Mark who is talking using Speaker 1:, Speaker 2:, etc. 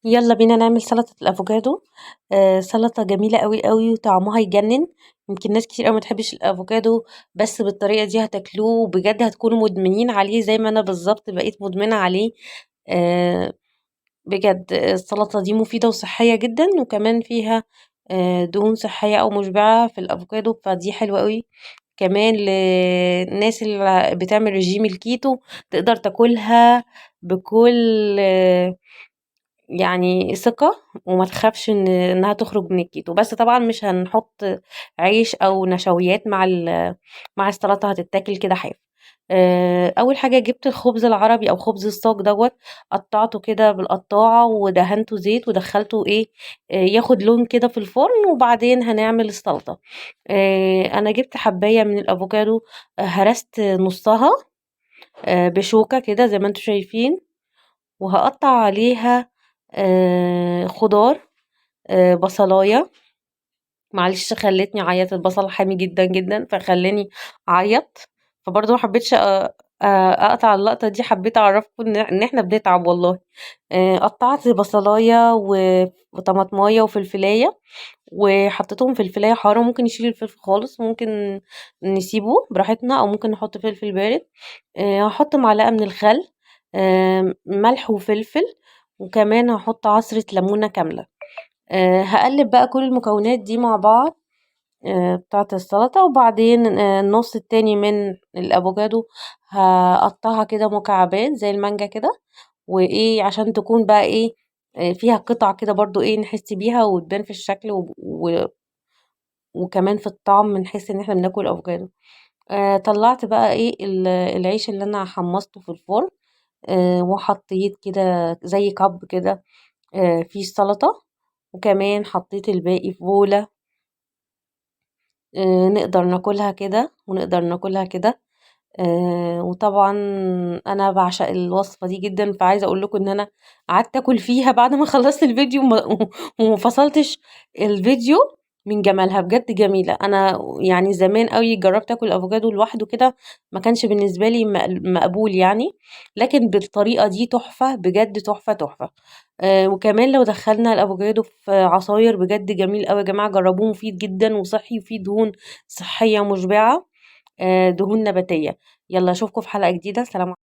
Speaker 1: يلا بينا نعمل سلطة الأفوكادو. سلطة جميلة قوي قوي وطعمها يجنن. يمكن ناس كتير قوي ما تحبش الأفوكادو، بس بالطريقة دي هتاكلوه وبجد هتكونوا مدمنين عليه زي ما أنا بالظبط بقيت مدمنة عليه. آه بجد السلطة دي مفيدة وصحية جدا، وكمان فيها دهون صحية أو مشبعة في الأفوكادو، فدي حلوة قوي. كمان للناس اللي بتعمل رجيم الكيتو تقدر تاكلها بكل يعني ثقة، وما تخافش إنها تخرج من الكيتو. بس طبعًا مش هنحط عيش أو نشويات مع السلطة، هتتاكل كده حاف. أول حاجة جبت الخبز العربي أو خبز الصاج دوّة، قطّعته كده بالقطّاعة ودهنته زيت ودخّلته إيه، ياخد لون كده في الفرن، وبعدين هنعمل السلطة. أنا جبت حبّاية من الأفوكادو، هرست نُصّها بشوكة كده زي ما أنتم شايفين، وهاقطّع عليها خضار. بصلاية، معلش خلّتني أعيّط، البصل حامي جدًا، جدًا، فخلّاني أعيّط. فبرضه ما حبيتش أقطع اللقطة دي، حبيت أعرّفكم إن إحنا بنتعب والله. قطّعت بصلاية وطماطماية وفلفلاية، وحطيتهم فلفلاية حارة، ممكن نشيل الفلفل خالص، ممكن نسيبه براحتنا أو ممكن نحط فلفل بارد. هاحط معلقة من الخل، ملح وفلفل، وكمان هاحط عصرة ليمونة كاملة. هاقلّب بقى كل المكونات دي مع بعض بتاعة السلطة، وبعدين النُص التاني من الأفوكادو هاقطّعها كده مكعبات زي المانجا كده، وإيه عشان تكون بقى إيه، فيها قطع كده برضه إيه نحس بيها وتبان في الشكل وكمان في الطعم نحس إن إحنا بناكل أفوكادو. طلّعت بقى إيه العيش اللي أنا حمّصته في الفرن، وحطيت كده زي كَبّ كده فيه السلطة، وكمان حطيت الباقي في بولة. نقدر ناكلها كده ونقدر ناكلها كده. وطبعًا أنا باعشق الوصفة دي جدًا، فعايزة أقول لكم إن أنا قعدت آكل فيها بعد ما خلّصت الفيديو وما فصلتش الفيديو من جمالها، بجد جميلة. أنا يعني زمان أوي جرّبت آكل الأفوكادو لوحده كده، ما كانش بالنسبة لي مقبول يعني، لكن بالطريقة دي تحفة، بجد تحفة، تحفة. وكمان لو دخّلنا الأفوكادو في عصاير بجد جميل أوي يا جماعة، جرّبوه مفيد جدًا وصحّي وفيه دهون صحية مشبعة، دهون نباتية. يالّا أشوفكم في حلقة جديدة، سلام